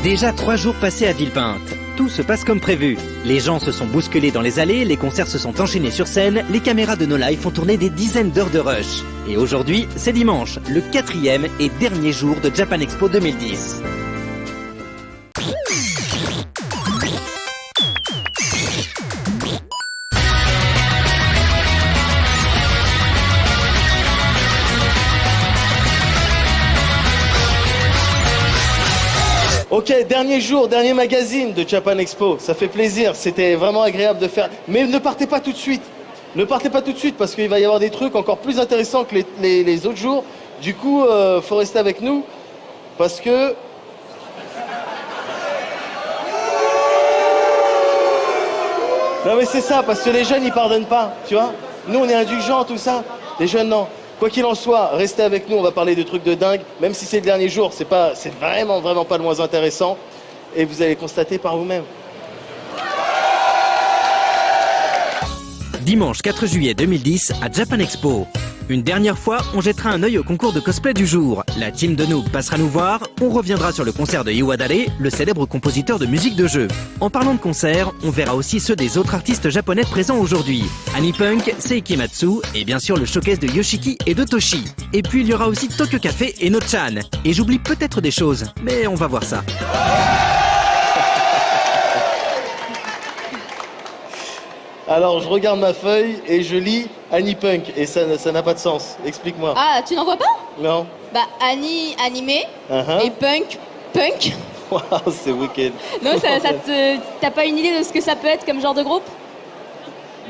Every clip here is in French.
Déjà 3 jours passés à Villepinte. Tout se passe comme prévu. Les gens se sont bousculés dans les allées, les concerts se sont enchaînés sur scène, les caméras de No Life ont tourné des dizaines d'heures de rush. Et aujourd'hui, c'est dimanche, le 4e et dernier jour de Japan Expo 2010. Ok, dernier jour, dernier magazine de Japan Expo, ça fait plaisir, c'était vraiment agréable de faire. Mais ne partez pas tout de suite, ne partez pas tout de suite parce qu'il va y avoir des trucs encore plus intéressants que les autres jours. Du coup, faut rester avec nous parce que... Non mais c'est ça, parce que les jeunes ils pardonnent pas, tu vois. Nous on est indulgents, tout ça, les jeunes non. Quoi qu'il en soit, restez avec nous, on va parler de trucs de dingue, même si c'est le dernier jour, c'est vraiment pas le moins intéressant, et vous allez constater par vous-même. Dimanche 4 juillet 2010 à Japan Expo. Une dernière fois, on jettera un œil au concours de cosplay du jour. La team de Noob passera nous voir, on reviendra sur le concert de Iwadare, le célèbre compositeur de musique de jeu. En parlant de concert, on verra aussi ceux des autres artistes japonais présents aujourd'hui. Annie Punk, Seiki Matsu et bien sûr le showcase de Yoshiki et de Toshi. Et puis il y aura aussi Tokyo Café et No-chan. Et j'oublie peut-être des choses, mais on va voir ça. Alors je regarde ma feuille et je lis Annie Punk et ça n'a pas de sens. Explique-moi. Ah, tu n'en vois pas? Non. Bah Annie animé et Punk. Waouh, c'est wicked. Non, t'as pas une idée de ce que ça peut être comme genre de groupe?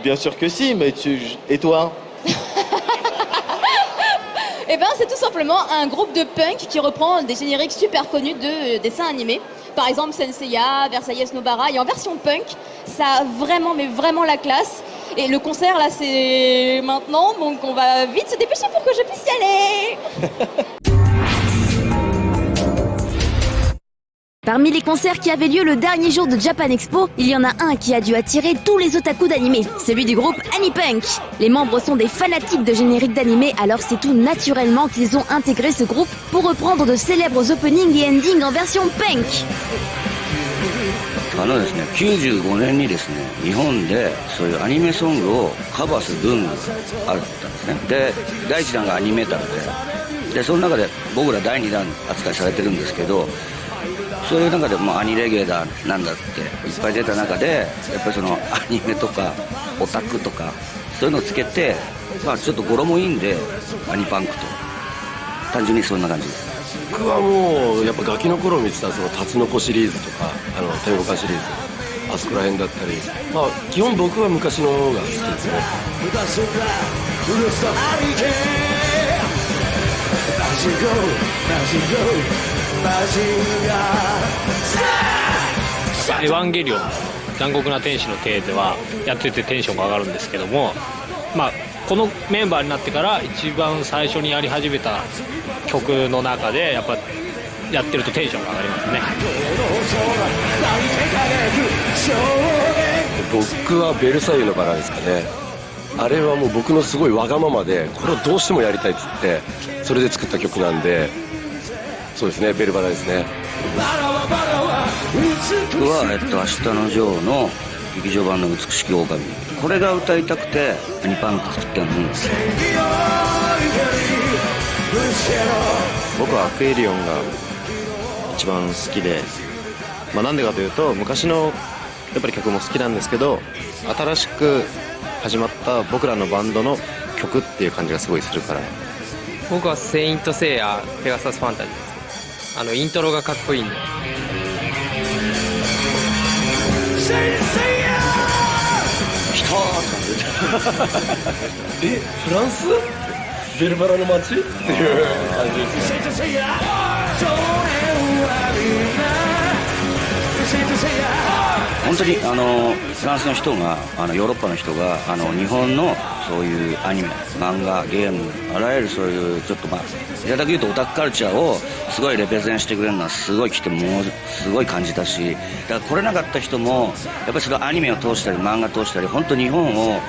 Bien sûr que si, mais et toi? Eh ben c'est tout simplement un groupe de punk qui reprend des génériques super connus de dessins animés. Par exemple Senseiya, Versailles Nobara, et en version punk, ça a vraiment la classe. Et le concert là c'est maintenant, donc on va vite se dépêcher pour que je puisse y aller. Parmi les concerts qui avaient lieu le dernier jour de Japan Expo, il y en a un qui a dû attirer tous les otaku d'animé, celui du groupe Annie Punk. Les membres sont des fanatiques de génériques d'animé, alors c'est tout naturellement qu'ils ont intégré ce groupe pour reprendre de célèbres openings et endings en version punk. ですね、95年にですね、日本でそういうアニメソングをカバーするブームがあったんですね。で、第1弾がアニメタルで、その中で僕ら第2弾扱いされてるんですけど、そういう中でもアニレゲだなんだっていっぱい出た中で、やっぱりそのアニメとかオタクとかそういうのをつけて、まあちょっと語呂もいいんでアニパンクと、単純にそんな感じです。僕はもうやっぱガキの頃見てたそのタツノコシリーズとか天国シリーズあそこら辺だったり、まあ基本僕は昔の方が好きですね。エヴァンゲリオン残酷な天使のテーゼはやっててテンションが上がるんですけども、まあこのメンバーになってから一番最初にやり始めた曲の中でやっぱやってるとテンションが上がりますね。僕はベルサイユのバラですかね。あれはもう僕のすごいわがままでこれをどうしてもやりたいっつってそれで作った曲なんで、そうですね、ベルバラですね。僕は、明日のジョーの劇場版の美しき狼、これが歌いたくてアニパンク作ってるんです。僕はアクエリオンが一番好きで、なんでかというと昔のやっぱり曲も好きなんですけど、新しく始まった僕らのバンドの曲っていう感じがすごいするから。僕はセイントセイヤペガサスファンタジーです。イントロがかっこいいんで。フランスベルバラの街っていう感じですね。本当にフランスの人がヨーロッパの人が日本のそういうアニメ、漫画、ゲーム、あらゆるそういうちょっと平たく言うとオタクカルチャーをすごいレペゼンしてくれるのはすごい来てもうすごい感じたし、だから来れなかった人もやっぱりそのアニメを通したり漫画通したり本当日本を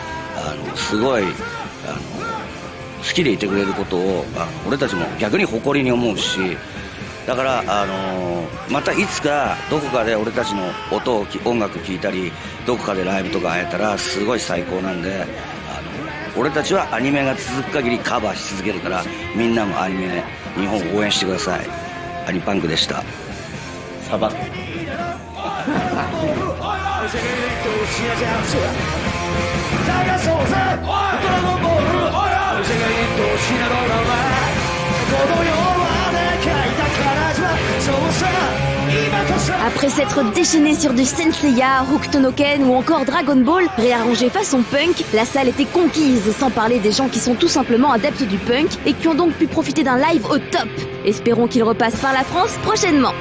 すごい好きでいてくれることを俺たちも逆に誇りに思うし、だからまたいつかどこかで俺たちの音楽聴いたりどこかでライブとか会えたらすごい最高なんで、俺たちはアニメが続く限りカバーし続けるから、みんなもアニメ日本を応援してください。アニパンクでした。サバAprès s'être déchaîné sur du Senseiya, Hokuto no Ken ou encore Dragon Ball, réarrangé façon punk, la salle était conquise, sans parler des gens qui sont tout simplement adeptes du punk et qui ont donc pu profiter d'un live au top. Espérons qu'il repasse par la France prochainement.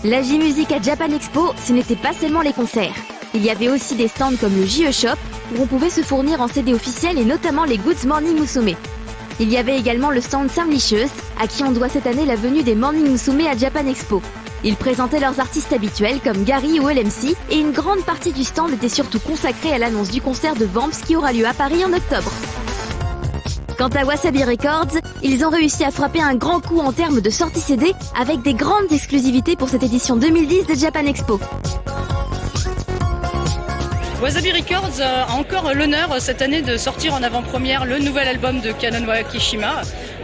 La J-Music à Japan Expo, ce n'était pas seulement les concerts. Il y avait aussi des stands comme le JE Shop, où on pouvait se fournir en CD officiels et notamment les Goods Morning Musume. Il y avait également le stand Samlicious, à qui on doit cette année la venue des Morning Musume à Japan Expo. Ils présentaient leurs artistes habituels comme Gary ou LMC, et une grande partie du stand était surtout consacrée à l'annonce du concert de Vamps qui aura lieu à Paris en octobre. Quant à Wasabi Records, ils ont réussi à frapper un grand coup en termes de sortie CD avec des grandes exclusivités pour cette édition 2010 de Japan Expo. Wasabi Records a encore l'honneur cette année de sortir en avant-première le nouvel album de Kanon Wakishima.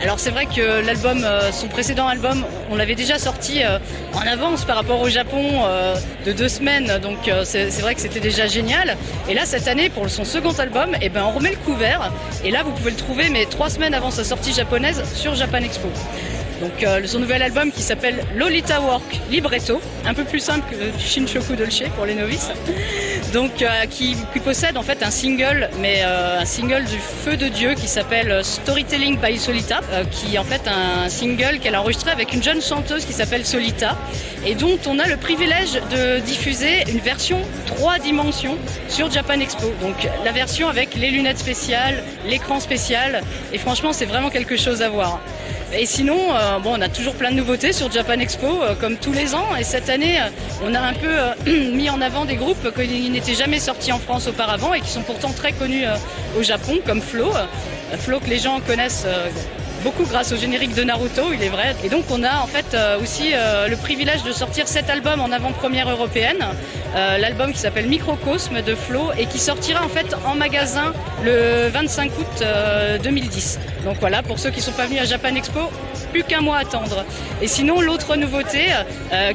Alors c'est vrai que l'album, son précédent album, on l'avait déjà sorti en avance par rapport au Japon de 2 semaines, donc c'est vrai que c'était déjà génial. Et là cette année pour son second album, on remet le couvert et là vous pouvez le trouver mais 3 semaines avant sa sortie japonaise sur Japan Expo. Donc son nouvel album qui s'appelle Lolita Work Libretto, un peu plus simple que Shinshoku Dolce pour les novices. Donc qui possède en fait un single, mais un single du feu de Dieu qui s'appelle Storytelling by Solita, qui est en fait un single qu'elle a enregistré avec une jeune chanteuse qui s'appelle Solita et dont on a le privilège de diffuser une version 3 dimensions sur Japan Expo. Donc la version avec les lunettes spéciales, l'écran spécial, et franchement c'est vraiment quelque chose à voir. Et sinon, on a toujours plein de nouveautés sur Japan Expo, comme tous les ans. Et cette année, on a un peu mis en avant des groupes qui n'étaient jamais sortis en France auparavant et qui sont pourtant très connus au Japon, comme Flo. Flo que les gens connaissent beaucoup grâce au générique de Naruto, il est vrai. Et donc on a en fait aussi le privilège de sortir cet album en avant-première européenne, l'album qui s'appelle Microcosme de Flo et qui sortira en fait en magasin le 25 août 2010. Donc voilà, pour ceux qui ne sont pas venus à Japan Expo, plus qu'un mois à attendre. Et sinon l'autre nouveauté,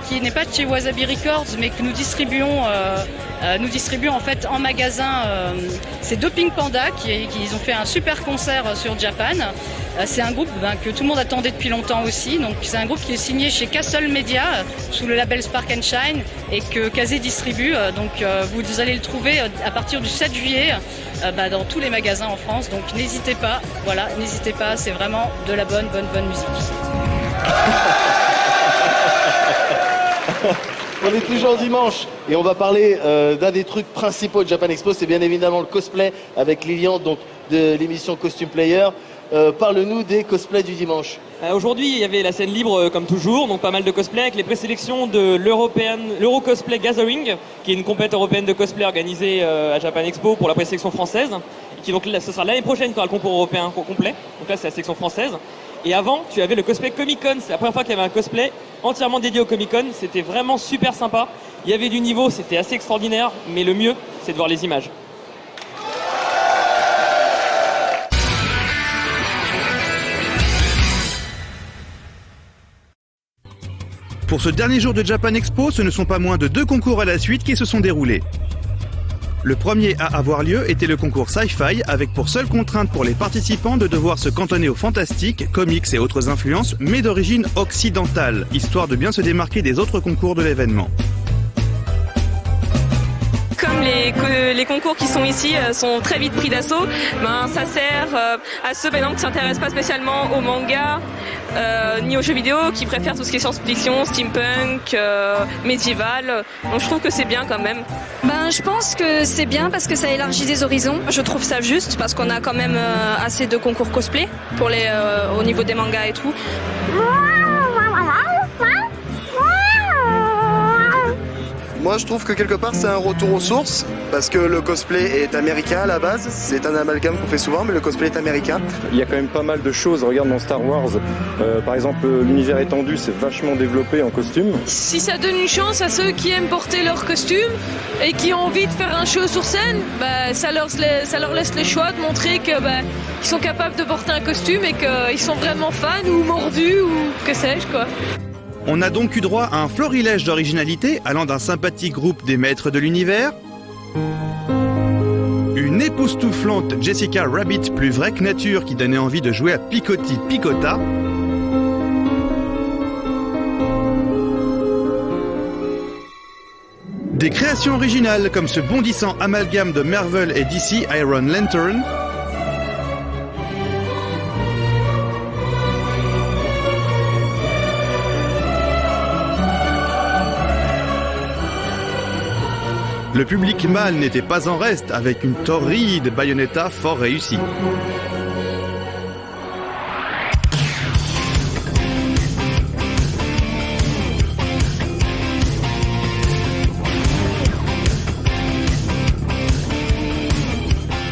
qui n'est pas de chez Wasabi Records mais que nous distribuons en fait en magasin, c'est Doping Panda qui ont fait un super concert sur Japan. C'est un groupe que tout le monde attendait depuis longtemps aussi. Donc c'est un groupe qui est signé chez Castle Media sous le label Spark and Shine et que Kazé distribue. Donc vous allez le trouver à partir du 7 juillet dans tous les magasins en France. Donc n'hésitez pas, c'est vraiment de la bonne musique. On est toujours dimanche et on va parler d'un des trucs principaux de Japan Expo, c'est bien évidemment le cosplay avec Lilian, donc de l'émission Costume Player. Parle-nous des cosplays du dimanche. Aujourd'hui, il y avait la scène libre comme toujours, donc pas mal de cosplays avec les présélections de l'Euro Cosplay Gathering, qui est une compète européenne de cosplay organisée à Japan Expo pour la présélection française, et qui donc ce sera l'année prochaine quand le concours européen complet. Donc là, c'est la section française. Et avant, tu avais le cosplay Comic Con. C'est la première fois qu'il y avait un cosplay entièrement dédié au Comic Con. C'était vraiment super sympa. Il y avait du niveau, c'était assez extraordinaire, mais le mieux, c'est de voir les images. Pour ce dernier jour de Japan Expo, ce ne sont pas moins de 2 concours à la suite qui se sont déroulés. Le premier à avoir lieu était le concours Sci-Fi, avec pour seule contrainte pour les participants de devoir se cantonner au fantastique, comics et autres influences, mais d'origine occidentale, histoire de bien se démarquer des autres concours de l'événement. Comme les concours qui sont ici sont très vite pris d'assaut, ça sert à ceux par exemple qui ne s'intéressent pas spécialement au manga ni aux jeux vidéo, qui préfèrent tout ce qui est science-fiction, steampunk, médiéval. Donc je trouve que c'est bien quand même. Je pense que c'est bien parce que ça élargit des horizons. Je trouve ça juste parce qu'on a quand même assez de concours cosplay pour au niveau des mangas et tout. Moi je trouve que quelque part c'est un retour aux sources, parce que le cosplay est américain à la base, c'est un amalgame qu'on fait souvent, mais le cosplay est américain. Il y a quand même pas mal de choses, regarde dans Star Wars, par exemple l'univers étendu c'est vachement développé en costume. Si ça donne une chance à ceux qui aiment porter leur costume et qui ont envie de faire un show sur scène, bah, ça leur laisse le choix de montrer que qu'ils sont capables de porter un costume et qu'ils sont vraiment fans ou mordus ou que sais-je quoi. On a donc eu droit à un florilège d'originalité allant d'un sympathique groupe des maîtres de l'univers, une époustouflante Jessica Rabbit plus vraie que nature qui donnait envie de jouer à Picotti Picota, des créations originales comme ce bondissant amalgame de Marvel et DC Iron Lantern, le public mâle n'était pas en reste avec une torride Bayonetta fort réussie.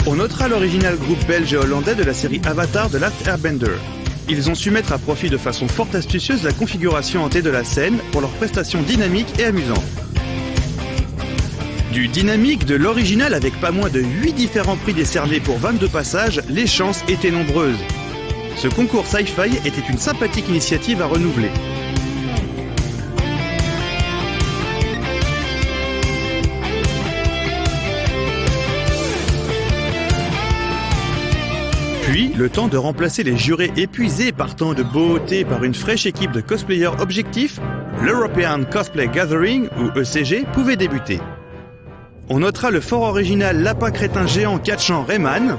On notera l'original groupe belge et hollandais de la série Avatar de Last Airbender. Ils ont su mettre à profit de façon fort astucieuse la configuration hantée de la scène pour leurs prestations dynamiques et amusantes. Du dynamique, de l'original avec pas moins de 8 différents prix décernés pour 22 passages, les chances étaient nombreuses. Ce concours sci-fi était une sympathique initiative à renouveler. Puis, le temps de remplacer les jurés épuisés par tant de beauté par une fraîche équipe de cosplayers objectifs, l'European Cosplay Gathering, ou ECG, pouvait débuter. On notera le fort original lapin crétin géant catchant Rayman,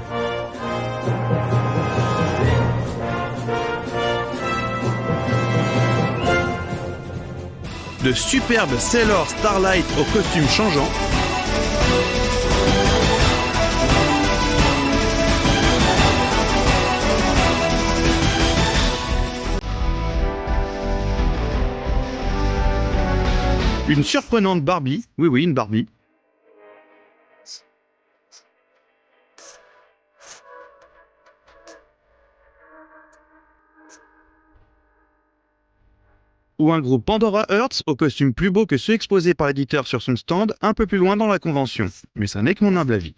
de superbes Sailor Starlight au costume changeant, une surprenante Barbie, oui une Barbie, ou un groupe Pandora Hearts au costume plus beau que ceux exposés par l'éditeur sur son stand un peu plus loin dans la convention. Mais ça n'est que mon humble avis.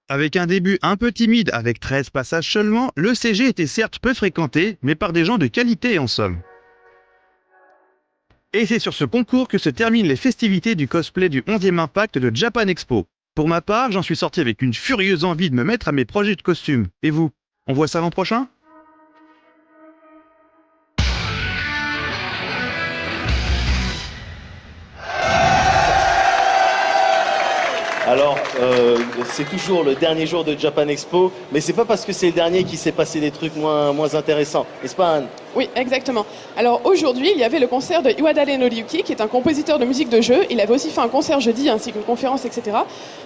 Avec un début un peu timide avec 13 passages seulement, le CG était certes peu fréquenté, mais par des gens de qualité en somme. Et c'est sur ce concours que se terminent les festivités du cosplay du 11e Impact de Japan Expo. Pour ma part, j'en suis sorti avec une furieuse envie de me mettre à mes projets de costumes. Et vous, on voit ça l'an prochain ? Alors, c'est toujours le dernier jour de Japan Expo, mais c'est pas parce que c'est le dernier qu'il s'est passé des trucs moins intéressants. N'est-ce pas, Anne ? Oui, exactement. Alors aujourd'hui, il y avait le concert de Iwadare Noriyuki, qui est un compositeur de musique de jeu. Il avait aussi fait un concert jeudi, ainsi qu'une conférence, etc.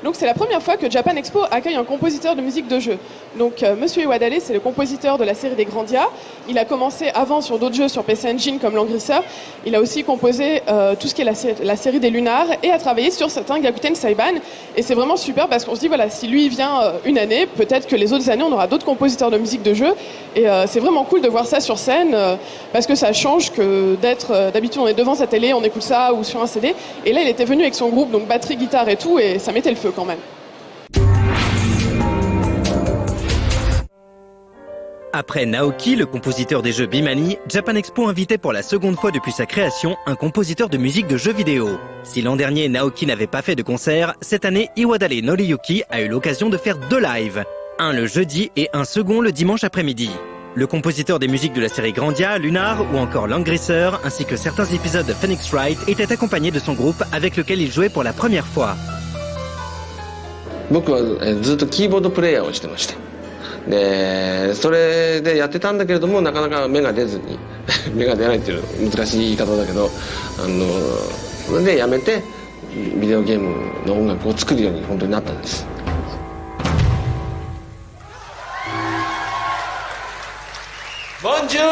Donc c'est la première fois que Japan Expo accueille un compositeur de musique de jeu. Donc Monsieur Iwadare, c'est le compositeur de la série des Grandia. Il a commencé avant sur d'autres jeux sur PC Engine comme Langrisseur. Il a aussi composé tout ce qui est la série des Lunars et a travaillé sur certains Gyakuten Saiban. Et c'est vraiment super parce qu'on se dit, voilà, si lui vient une année, peut-être que les autres années, on aura d'autres compositeurs de musique de jeu. Et c'est vraiment cool de voir ça sur scène. Parce que ça change que d'être d'habitude on est devant sa télé, on écoute ça ou sur un CD, et là il était venu avec son groupe, donc batterie, guitare et tout, et ça mettait le feu quand même. Après Naoki, le compositeur des jeux Bimani, Japan Expo invitait pour la seconde fois depuis sa création un compositeur de musique de jeux vidéo. Si l'an dernier Naoki n'avait pas fait de concert, cette année Iwadare Noriyuki a eu l'occasion de faire 2 lives, un le jeudi et un second le dimanche après-midi. Le compositeur des musiques de la série Grandia, Lunar ou encore Langrisseur, ainsi que certains épisodes de Phoenix Wright, était accompagné de son groupe avec lequel il jouait pour la première fois. 僕はずっとキーボードプレイヤーをしてました。で、それでやってたんだけれどもなかなか芽が出ずに芽が出ないっていう難しい言い方だけど、それでやめてビデオゲームの音楽を作るように本当になったんです。ボンジュール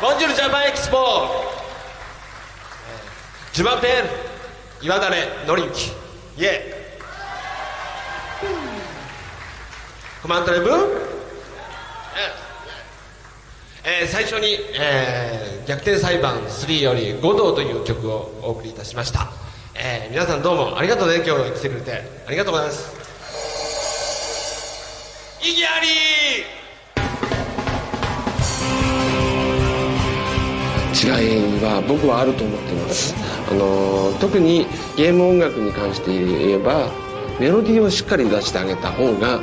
ボンジュールジャパンエキスポジュバンペン岩種ノリンキイエコマントレブ最初に、逆転裁判3より五道という曲をお送りいたしました、皆さんどうもありがとうね、今日来てくれてありがとうございます。意義あり違いは僕はあると思っています。特にゲーム音楽に関して言えばメロディーをしっかり出してあげた方が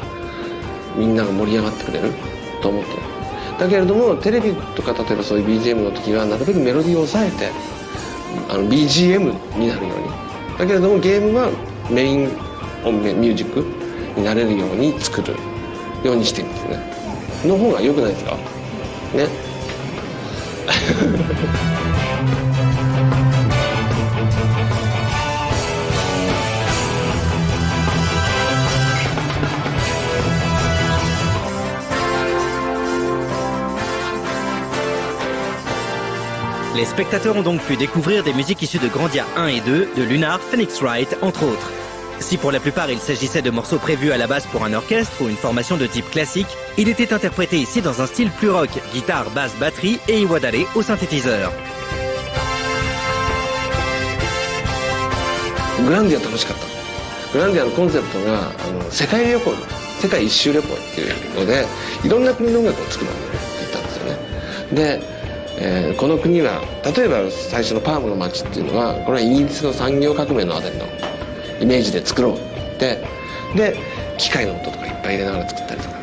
みんなが盛り上がってくれると思ってる。だけれどもテレビとか例えばそういう BGM の時はなるべくメロディーを抑えてBGM になるように、だけれどもゲームはメインミュージックになれるように作るようにしてるんですね。の方が良くないですかね。Les spectateurs ont donc pu découvrir des musiques issues de Grandia 1 et 2, de Lunar, Phoenix Wright, entre autres. Si pour la plupart il s'agissait de morceaux prévus à la base pour un orchestre ou une formation de type classique, il était interprété ici dans un style plus rock, guitare, basse, batterie et Iwadare au synthétiseur. グランディア楽しかった。グランディアのコンセプトが世界旅行、世界一周旅行っていうのでいろんな国の音楽を作ろうって言ったんですよね。で、この国は例えば最初のパームの街っていうのはこれはイギリスの産業革命のあたりのイメージで作ろうってで機械の音とかいっぱい入れながら作ったりとか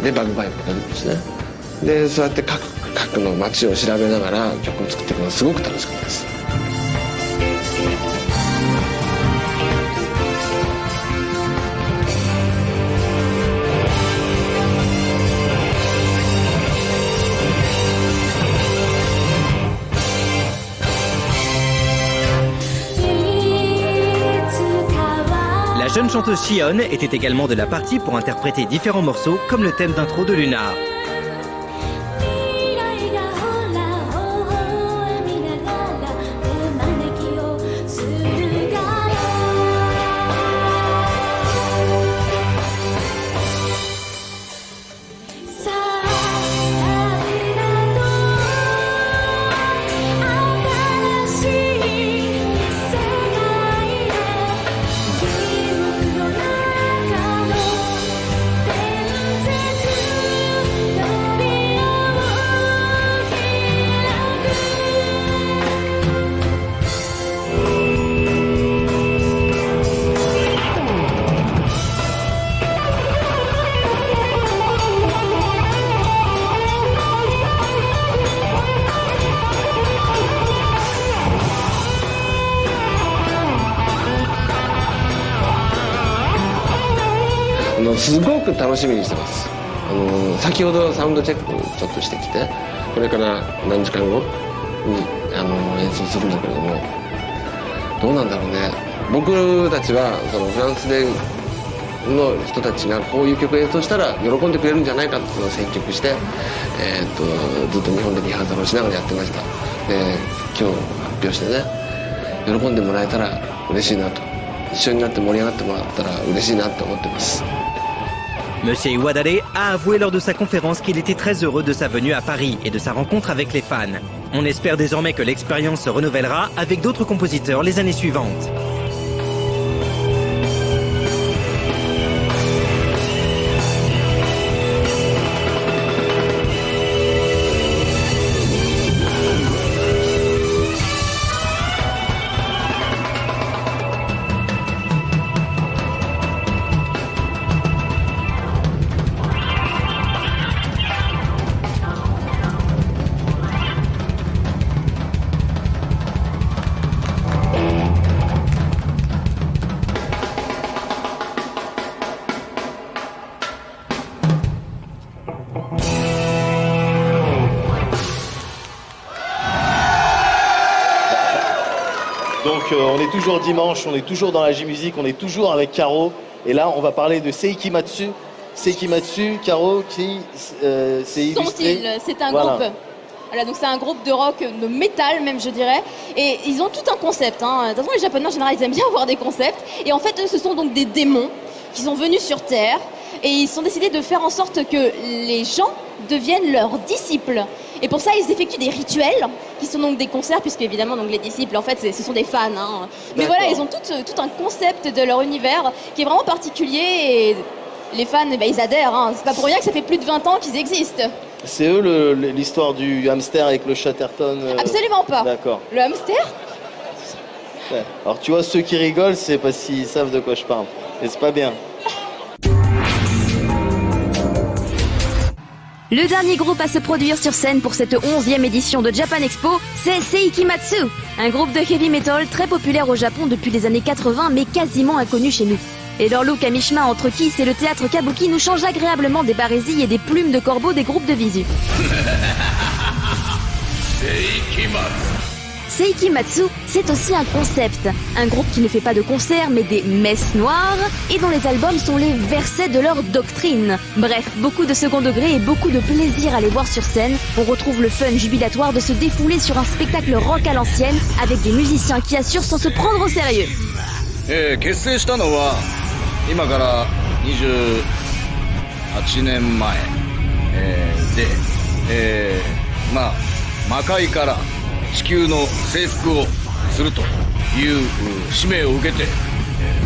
でバグパイプが出るんですね。でそうやって各の街を調べながら曲を作っていくのがすごく楽しかったです。La jeune chanteuse Shion était également de la partie pour interpréter différents morceaux comme le thème d'intro de Lunar.すごく楽しみにしてます。先ほどサウンドチェックをちょっとしてきてこれから何時間後に演奏するんだけれどもどうなんだろうね。僕たちはそのフランスでの人たちがこういう曲を演奏したら喜んでくれるんじゃないかっていうのを選曲して、ずっと日本でリハーサルをしながらやってました。で今日発表してね喜んでもらえたら嬉しいなと、一緒になって盛り上がってもらったら嬉しいなって思ってます。Monsieur Iwadare a avoué lors de sa conférence qu'il était très heureux de sa venue à Paris et de sa rencontre avec les fans. On espère désormais que l'expérience se renouvellera avec d'autres compositeurs les années suivantes. Donc on est toujours dimanche, on est toujours dans la J-Music, on est toujours avec Caro. Et là, on va parler de Seiki Matsu. Seiki Matsu, Caro, qui s'est illustré. C'est un groupe. Voilà, donc c'est un groupe de rock, de métal même, je dirais. Et ils ont tout un concept. De toute façon, les Japonais en général, ils aiment bien avoir des concepts. Et en fait, ce sont donc des démons qui sont venus sur Terre. Et ils ont décidé de faire en sorte que les gens deviennent leurs disciples. Et pour ça, ils effectuent des rituels qui sont donc des concerts, puisque évidemment, donc les disciples, en fait, ce sont des fans. Mais voilà, ils ont tout un concept de leur univers qui est vraiment particulier. Et les fans, ils adhèrent. C'est pas pour rien que ça fait plus de 20 ans qu'ils existent. C'est eux l'histoire du hamster avec le Chatterton Absolument pas. D'accord. Le hamster? Ouais. Alors tu vois, ceux qui rigolent, c'est parce qu'ils savent de quoi je parle. Et c'est pas bien. Le dernier groupe à se produire sur scène pour cette 11e édition de Japan Expo, c'est Seiki Matsu, un groupe de heavy metal très populaire au Japon depuis les années 80 mais quasiment inconnu chez nous. Et leur look à mi-chemin entre Kiss et le théâtre kabuki nous change agréablement des barésilles et des plumes de corbeaux des groupes de visu. Seiki Matsu, c'est aussi un concept. Un groupe qui ne fait pas de concerts mais des messes noires et dont les albums sont les versets de leur doctrine. Bref, beaucoup de second degré et beaucoup de plaisir à les voir sur scène. On retrouve le fun jubilatoire de se défouler sur un spectacle rock à l'ancienne avec des musiciens qui assurent sans se prendre au sérieux. 結成したのは今から28年前、で、魔界から地球の征服をするという使命を受けて、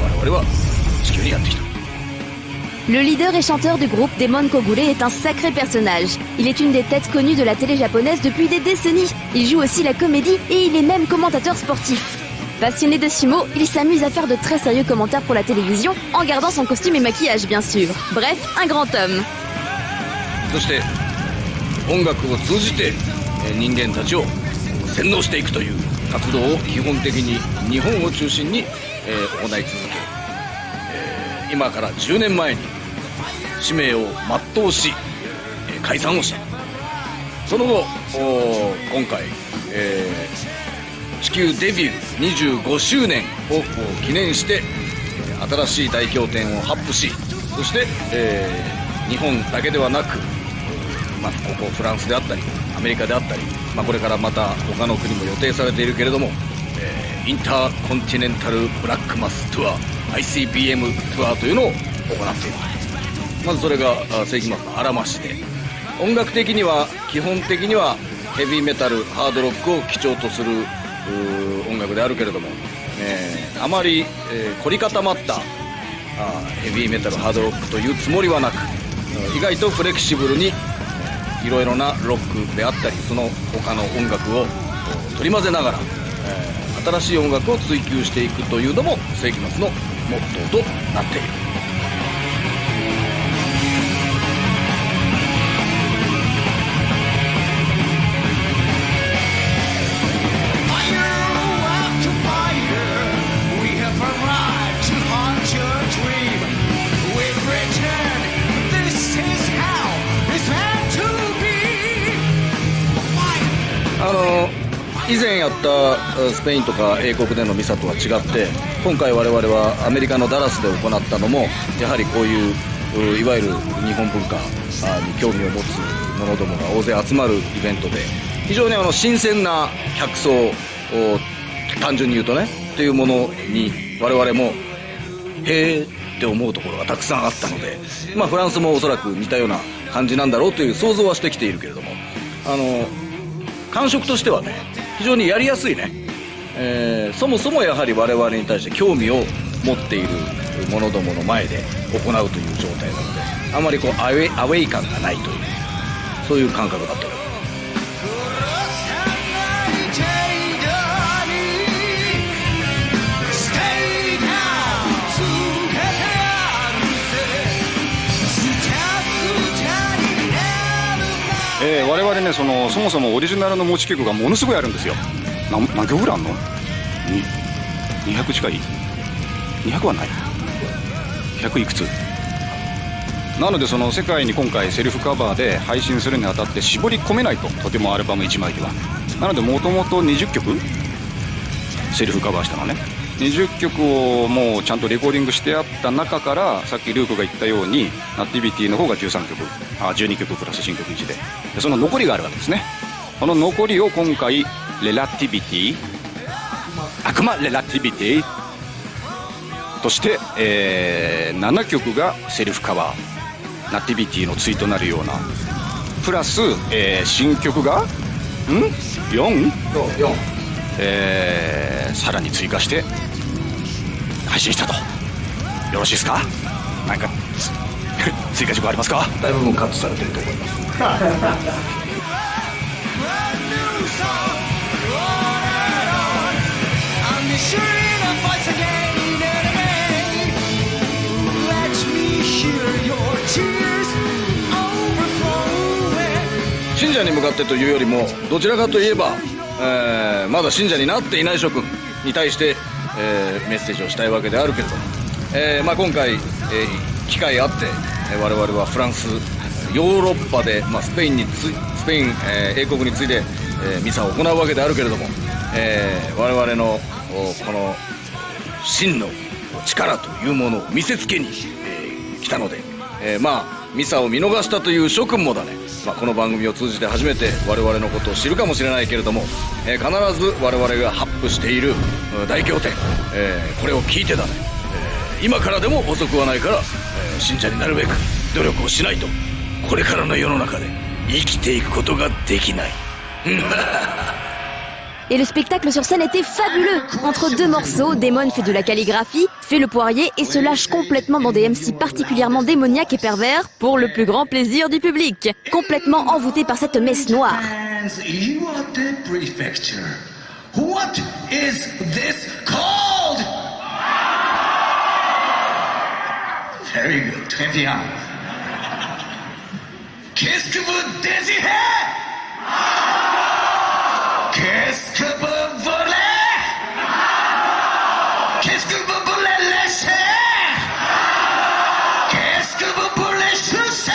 我々は地球にやってきた。Le leader et chanteur du groupe Demon Kogure est un sacré personnage. Il est une des têtes connues de la télé japonaise depuis des décennies. Il joue aussi la comédie et il est même commentateur sportif. Passionné de sumo, il s'amuse à faire de très sérieux commentaires pour la télévision en gardant son costume et maquillage bien sûr. Bref, un grand homme. そして音楽を通じて人間たちを洗脳していくという活動を基本的に日本を中心に行い続け、今から10年前に使命を全うし解散をした。その後今回地球デビュー25周年を記念して新しい大経典を発布し、そして日本だけではなく、ここフランスであったりアメリカであったり、これからまた他の国も予定されているけれども、インターコンティネンタルブラックマスツアー ICBM ツアーというのを行っている。まずそれが世紀末のあらましで、音楽的には基本的にはヘビーメタルハードロックを基調とする音楽であるけれども、あまり、凝り固まったヘビーメタルハードロックというつもりはなく、意外とフレキシブルにいろいろなロックであったりその他の音楽を取り混ぜながら、新しい音楽を追求していくというのも世紀末のモットーとなっている。以前やったスペインとか英国でのミサとは違って、今回我々はアメリカのダラスで行ったのもやはりこういういわゆる日本文化に興味を持つ者どもが大勢集まるイベントで、非常に新鮮な客層を単純に言うとねっていうものに我々もへーって思うところがたくさんあったので、フランスもおそらく似たような感じなんだろうという想像はしてきているけれども、感触としてはね非常にやりやすいね、そもそもやはり我々に対して興味を持っている者どもの前で行うという状態なので、あまりこうアウェイ感がないという、そういう感覚だったよ。我々ねそもそもオリジナルの持ち曲がものすごいあるんですよ。何曲ぐらいあんの？200近い？200はない100いくつなので、その世界に今回セルフカバーで配信するにあたって絞り込めないと、とてもアルバム1枚では。なのでもともと20曲セルフカバーしたのね。20曲をもうちゃんとレコーディングしてあった中から、さっきルークが言ったようにナティビティの方が13曲、12曲プラス新曲1で、その残りがあるわけですね。この残りを今回レラティビティ、悪魔レラティビティとして、7曲がセルフカバー、ナティビティの対となるような、プラス、新曲が4、さらに追加して配信したと。よろしいですか？なんか追加曲ありますか？だいぶもうカットされてると思います。信者に向かってというよりも、どちらかといえば、まだ信者になっていない諸君に対して、メッセージをしたいわけであるけれども、今回、機会あって、我々はフランス、ヨーロッパで、スペイン、英国に次いで、ミサを行うわけであるけれども、我々のこの真の力というものを見せつけに、来たので、ミサを見逃したという諸君もだね、この番組を通じて初めて我々のことを知るかもしれないけれども、必ず我々が発布している大経典、これを聞いてだね、今からでも遅くはないから、信者になるべく努力をしないと、これからの世の中で生きていくことができない。Et le spectacle sur scène était fabuleux. Entre deux morceaux, Damon fait de la calligraphie, fait le poirier et se lâche complètement dans des MC particulièrement démoniaques et pervers pour le plus grand plaisir du public. Complètement envoûté par cette messe noire. What is this called? Very good, très bien. Qu'est-ce que vous désirez? Qu'est-ce que vous voulez? Qu'est-ce que vous voulez lécher? Qu'est-ce que vous voulez sucer?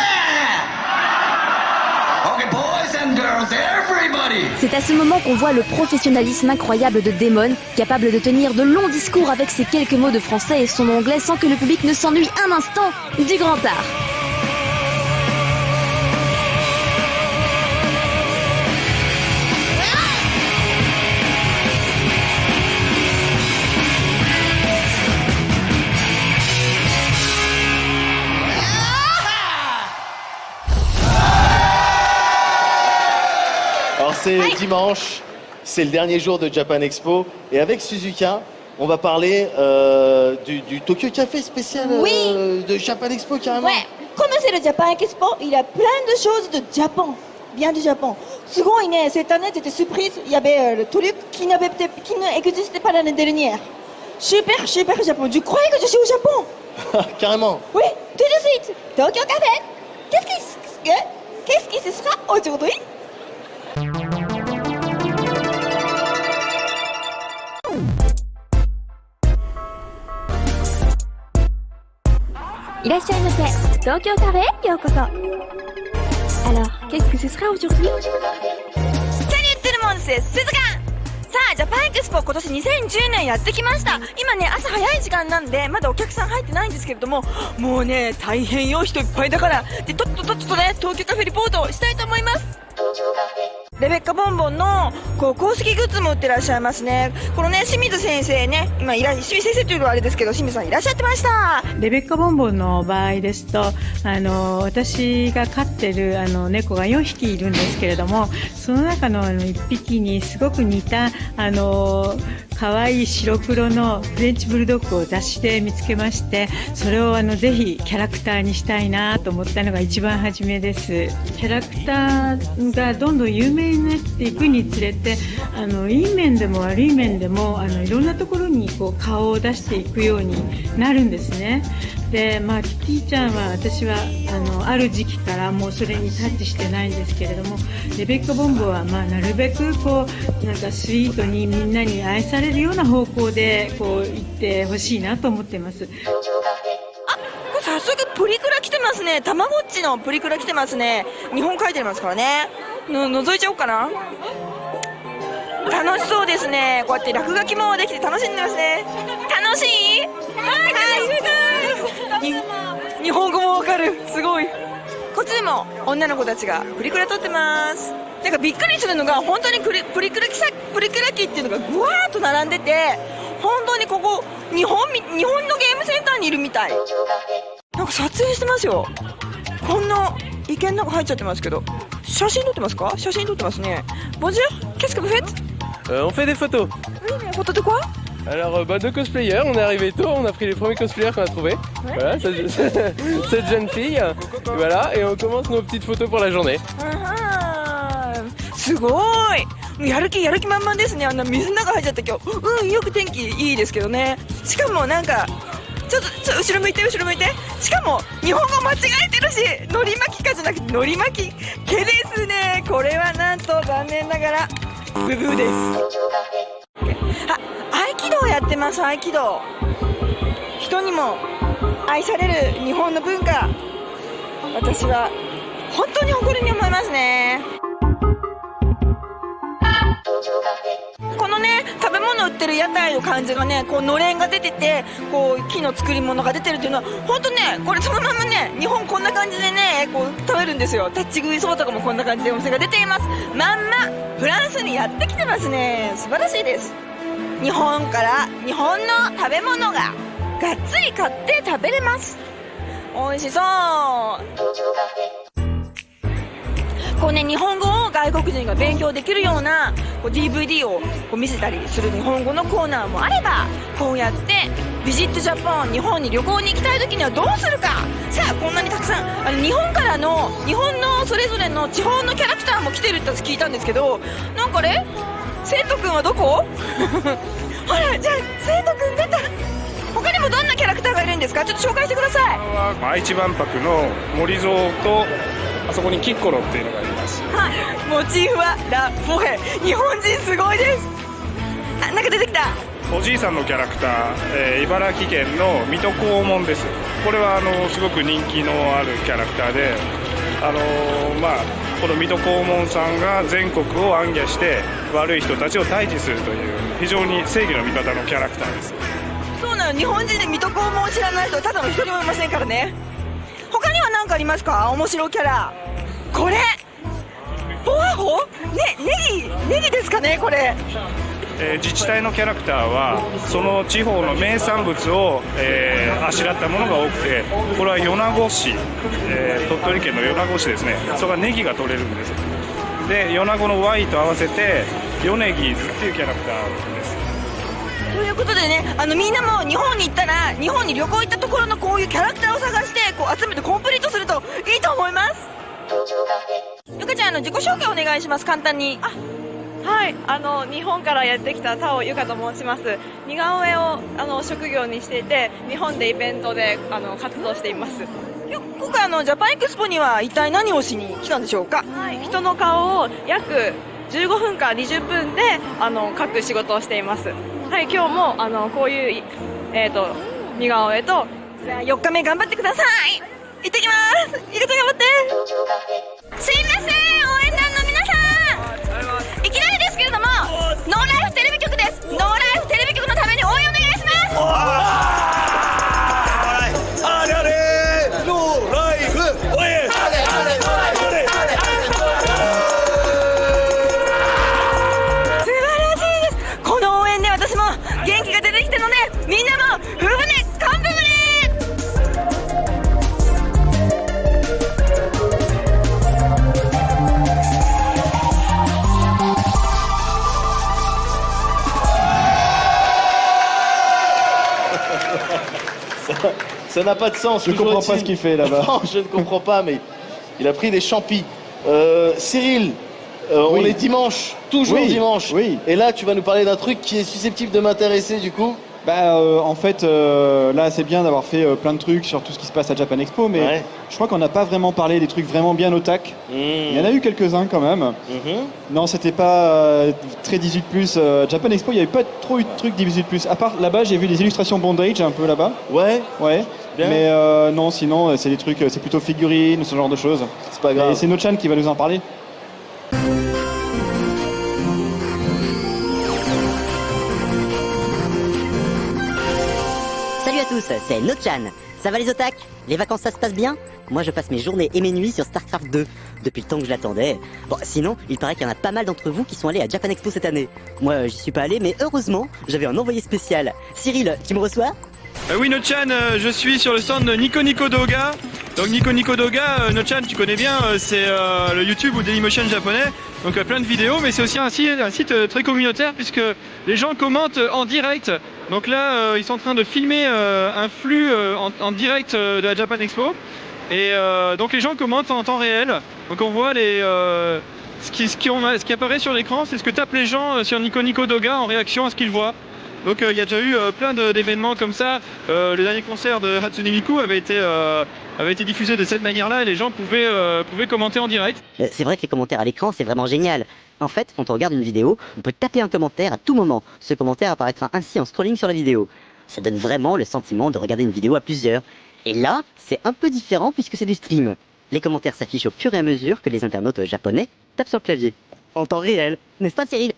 Okay, boys and girls, everybody. C'est à ce moment qu'on voit le professionnalisme incroyable de Damon, capable de tenir de longs discours avec ses quelques mots de français et son anglais sans que le public ne s'ennuie un instant. Du grand art. C'est dimanche, c'est le dernier jour de Japan Expo et avec Suzuka, on va parler du Tokyo Café spécial de Japan Expo carrément. Ouais, comme c'est le Japan Expo, il y a plein de choses de Japon, bien du Japon. Cette année c'était surprise, il y avait le truc qui n'existait pas l'année dernière. Super Japon, je croyais que je suis au Japon. Carrément. Oui, tout de suite, Tokyo Café. Qu'est-ce qui se sera aujourd'hui? いらっしゃいませ。東京カフェへようこそ。Alors, qu'est-ce que ce sera aujourd'hui? 何言ってるもんです、鈴鹿。さあ、ジャパンエクスポ今年2010年やってきました。今ね、朝早い時間なんでまだお客さん入ってないんですけれども、もうね、大変よ、人いっぱいだから。で、とっとね、東京カフェリポートをしたいと思います。レベッカボンボンの公式グッズも売ってらっしゃいますね。このね、清水先生ね、今清水先生というのはあれですけど、清水さんいらっしゃってました。レベッカボンボンの場合ですと、私が飼ってる猫が4匹いるんですけれども、その中の1匹にすごく似た可愛い白黒のフレンチブルドッグを雑誌で見つけまして、それをぜひキャラクターにしたいなと思ったのが一番初めです。キャラクターがどんどん有名になっていくにつれて、いい面でも悪い面でもいろんなところに顔を出していくようになるんですね。で、キティちゃんは私はある時期からもうそれにタッチしてないんですけれども、レベッカボンボはなるべくなんかスイートにみんなに愛されるような方向で行ってほしいなと思ってます。これ早速プリクラ来てますね。たまごっちのプリクラ来てますね。日本書いてますからね。覗いちゃおうかな。楽しそうですね。こうやって落書きもできて楽しんでますね。楽しい？はい、日本語もわかる。すごい。こっちでも女の子たちがプリクラ撮ってます。なんかびっくりするのが本当にプリクラ機っていうのがぐわーっと並んでて、本当にここ日本のゲームセンターにいるみたい。なんか撮影してますよ。こんな池の中入っちゃってますけど、写真撮ってますか？写真撮ってますね。Bonjour, qu'est-ce que vous faites? On fait des photos. Oui, mais photos de quoi? Alors, deux cosplayers, on est arrivé tôt, on a pris les premiers cosplayers qu'on a trouvés. Ouais. Voilà, cette jeune fille. Voilà, et on commence nos petites photos pour la journée. すごい。やる気満々ですね。あんな水の中入っちゃった今日。よく天気いいですけどね。しかもなんかちょっと後ろ向いて。しかも日本語間違えてるし、のり巻きかじゃなくてのり巻き毛ですね。これはなんと残念ながらブブーです。合気道やってます。合気道。人にも愛される日本の文化、私は本当に誇りに思いますね。このね、食べ物売ってる屋台の感じがね、こうのれんが出てて、こう木の作り物が出てるっていうのは本当ね、これそのままね、日本こんな感じでね、こう食べるんですよ。立ち食いそばとかもこんな感じでお店が出ています。まんまフランスにやってきてますね。素晴らしいです。日本から日本の食べ物ががっつり買って食べれます。美味しそう。こうね、日本語を外国人が勉強できるようなこう DVD をこう見せたりする日本語のコーナーもあれば、こうやってビジットジャパン、日本に旅行に行きたい時にはどうするか。さあ、こんなにたくさん日本からの日本のそれぞれの地方のキャラクターも来てるって聞いたんですけど、なんかね、生徒くんはどこ？ほら、じゃあ生徒くん出た。他にもどんなキャラクターがいるんですか？ちょっと紹介してください。愛知万博の森蔵と、あそこにキッコロっていうのがあります。はい、モチーフはラ・ポヘ。日本人すごいです。なんか出てきた。おじいさんのキャラクター、茨城県の水戸黄門です。これはすごく人気のあるキャラクターで、この水戸黄門さんが全国を行脚して悪い人たちを退治するという非常に正義の味方のキャラクターです。そうなの、日本人で水戸黄門を知らない人はただの一人もいませんからね。他には何かありますか？面白いキャラ。これボアホ？ネギですかね、これ。自治体のキャラクターはその地方の名産物を、あしらったものが多くて、これは米子市、鳥取県の米子市ですね。そこがネギが取れるんです。で、米子の Y と合わせてヨネギーズっていうキャラクターです。ということでね、みんなも日本に行ったら、日本に旅行行ったところのこういうキャラクターを探してこう集めてコンプリートするといいと思います。ゆかちゃん、自己紹介お願いします。簡単に。はい、日本からやってきた田尾ゆかと申します。似顔絵を職業にしていて、日本でイベントで活動しています。今回ジャパンエクスポには一体何をしに来たんでしょうか？はい、人の顔を約15分から20分で描く仕事をしています。はい、今日もこういう似顔絵と。じゃあ4日目頑張ってください。行ってきます。ゆかちゃん頑張って。すいません、応援団の皆さん、いきなりですけれども、ノーライフテレビ局です。ノーライフテレビ局のために応援お願いします。あれあれノーライフ応援。素晴らしいです。この応援で私も元気が出てきたので、みんなもフル船カンプ船。Ça n'a pas de sens. Je ne comprends pas ce qu'il fait là-bas. Non, je ne comprends pas, mais il a pris des champis. Cyril, on est dimanche, toujours dimanche. Oui. Et là, tu vas nous parler d'un truc qui est susceptible de m'intéresser du coup. En fait, là, c'est bien d'avoir fait plein de trucs sur tout ce qui se passe à Japan Expo, mais je crois qu'on n'a pas vraiment parlé des trucs vraiment bien otak. Il y en a eu quelques-uns quand même. Non, c'était pas très 18+. Japan Expo, il n'y avait pas trop eu de trucs 18+. À part là-bas, j'ai vu des illustrations bondage un peu là-bas. Ouais. Bien. Mais non, sinon, c'est des trucs, c'est plutôt figurines, ce genre de choses. C'est pas grave. Et c'est Nochan qui va nous en parler. tous, c'est No-chan. Ça va les otak? Les vacances ça se passe bien? Moi je passe mes journées et mes nuits sur StarCraft 2, depuis le temps que je l'attendais. Bon sinon, il paraît qu'il y en a pas mal d'entre vous qui sont allés à Japan Expo cette année. Moi j'y suis pas allé mais heureusement, j'avais un envoyé spécial. Cyril, tu me reçois? Oui No-chan, je suis sur le stand de Nico Nico Doga. Donc Nico Nico Doga, No-chan tu connais bien, c'est le YouTube ou Dailymotion japonais. Donc plein de vidéos, mais c'est aussi un site très communautaire puisque les gens commentent en direct. Donc là ils sont en train de filmer un flux en direct de la Japan Expo. Et donc les gens commentent en temps réel. Donc on voit ce qui apparaît sur l'écran, c'est ce que tapent les gens sur Nico Nico Doga en réaction à ce qu'ils voient. Donc il y a déjà eu plein d'événements comme ça. Le dernier concert de Hatsune Miku avait été diffusé de cette manière-là et les gens pouvaient commenter en direct. C'est vrai que les commentaires à l'écran, c'est vraiment génial. En fait, quand on regarde une vidéo, on peut taper un commentaire à tout moment. Ce commentaire apparaîtra ainsi en scrolling sur la vidéo. Ça donne vraiment le sentiment de regarder une vidéo à plusieurs. Et là, c'est un peu différent puisque c'est du stream. Les commentaires s'affichent au fur et à mesure que les internautes japonais tapent sur le clavier. En temps réel, n'est-ce pas Cyril?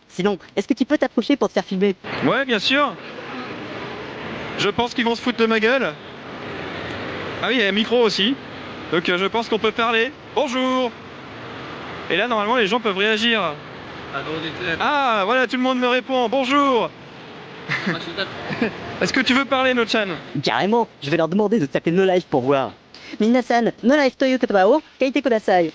Sinon, est-ce que tu peux t'approcher pour te faire filmer? Ouais, bien sûr. Je pense qu'ils vont se foutre de ma gueule. Ah oui, il y a un micro aussi. Donc je pense qu'on peut parler. Bonjour. Et là, normalement, les gens peuvent réagir. Ah, voilà, tout le monde me répond. Bonjour. Est-ce que tu veux parler, No-chan? Carrément, je vais leur demander de taper No Life pour voir. Minasan, No Life toyu kotaba o kaite kudasai.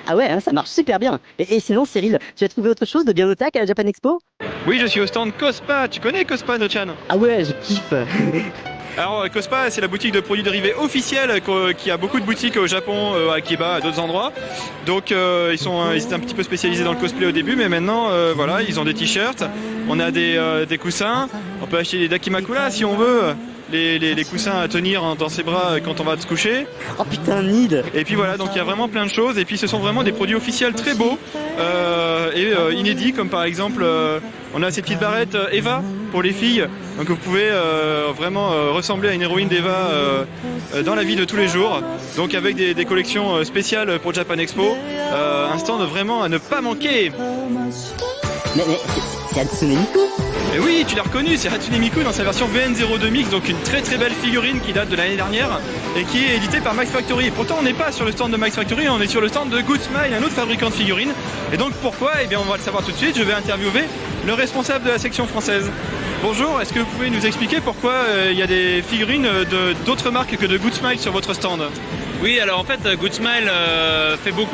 Ah ouais, hein, ça marche super bien. Et sinon, Cyril, tu as trouvé autre chose de bien otak à la Japan Expo? Oui, je suis au stand Cospa. Tu connais Cospa, No-chan? Ah ouais, je kiffe. Alors Cospa, c'est la boutique de produits dérivés officielle qui a beaucoup de boutiques au Japon, à Akiba, à d'autres endroits. Donc ils étaient un petit peu spécialisés dans le cosplay au début, mais maintenant voilà, ils ont des t-shirts, on a des coussins, on peut acheter des dakimakura si on veut. Les coussins à tenir dans ses bras quand on va se coucher. Oh putain, Nid. Et puis voilà, donc il y a vraiment plein de choses. Et puis ce sont vraiment des produits officiels très beaux et inédits, comme par exemple on a ces petites barrettes Eva pour les filles. Donc vous pouvez vraiment ressembler à une héroïne d'Eva dans la vie de tous les jours. Donc avec des collections spéciales pour Japan Expo. Un stand vraiment à ne pas manquer. Mais c'est Hatsune Miku? Et oui, tu l'as reconnu, c'est Hatsune Miku dans sa version VN02 Mix, donc une très très belle figurine qui date de l'année dernière et qui est éditée par Max Factory. Et pourtant on n'est pas sur le stand de Max Factory, on est sur le stand de Good Smile, un autre fabricant de figurines. Et donc pourquoi? Eh bien on va le savoir tout de suite, je vais interviewer le responsable de la section française. Bonjour, est-ce que vous pouvez nous expliquer pourquoi il y a des figurines d'autres marques que de Good Smile sur votre stand? Oui, alors en fait, Good Smile